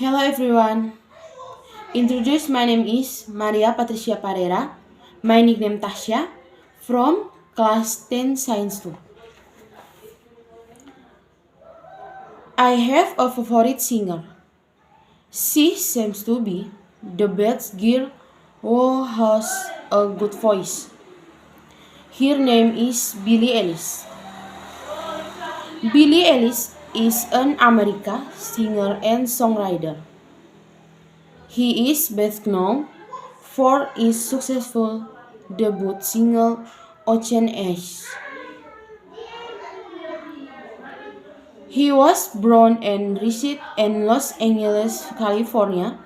Hello everyone. My name is Maria Patricia Parera. My nickname Tasha from class 10 Science 2. I have a favorite singer. She seems to be the best girl who has a good voice. Her name is Billie Eilish. Billie Eilish is an American singer and songwriter. He is best known for his successful debut single Ocean Eyes. He was born and raised in Los Angeles, California.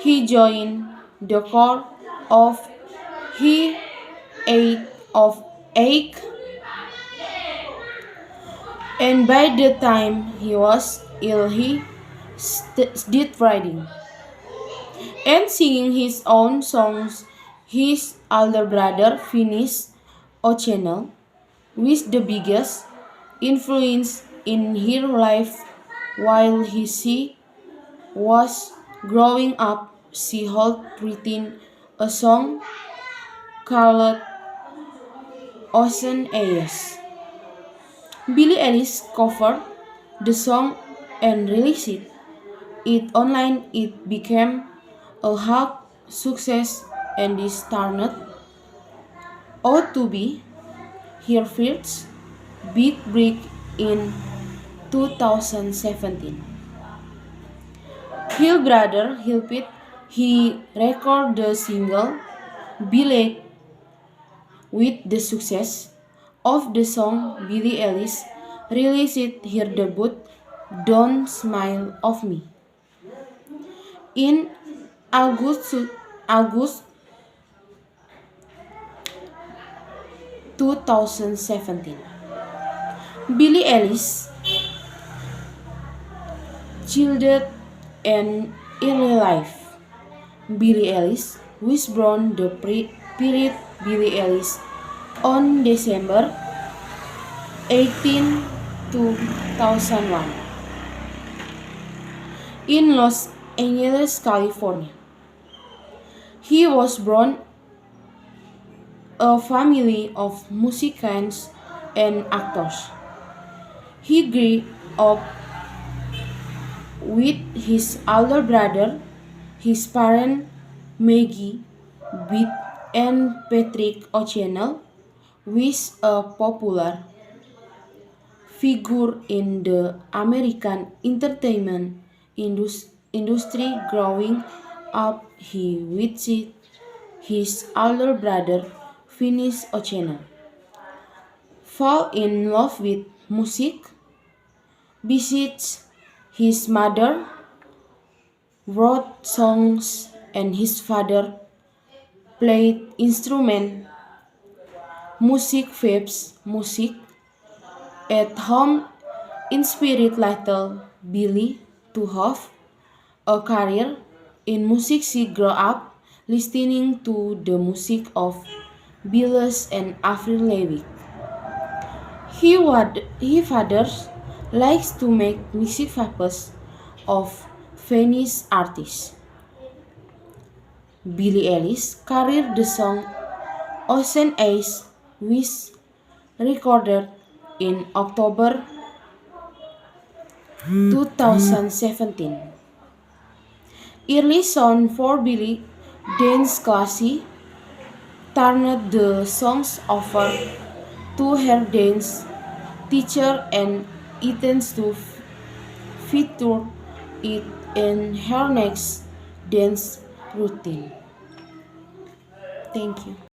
He joined the choir of he age of 8, and by the time he was ill he did writing and singing his own songs. His older brother finished O'Connell with the biggest influence in her life while she was growing up. She had written a song called Ocean Eyes. Billie Eilish covered the song and released it online. It became a huge success and it started out to be her first big break in 2017. Her brother helped he record the single Billie. With the success of the song, Billie Eilish released her debut Don't Smile of Me in August 2017. Billie Eilish childhood and early life. Billie Eilish was born the period Billie Eilish on December 18, 2001 in Los Angeles, California. He was born a family of musicians and actors. He grew up with his older brother, his parents Maggie, Beth, and Patrick O'Connell, was a popular figure in the American entertainment industry. Growing up, he watched his older brother, Finis O'Connell, fall in love with music, visits his mother, wrote songs, and his father played instrument music at home inspired little Billie to have a career in music. She grew up listening to the music of Billys and Avril Lavigne. Her father likes to make music videos of famous artists. Billie Eilish carried the song Ocean Eyes, which recorded in October 2017. Early song for Billie Dance Classy turned the songs over to her dance teacher and intends to feature it in her next dance routine. Thank you.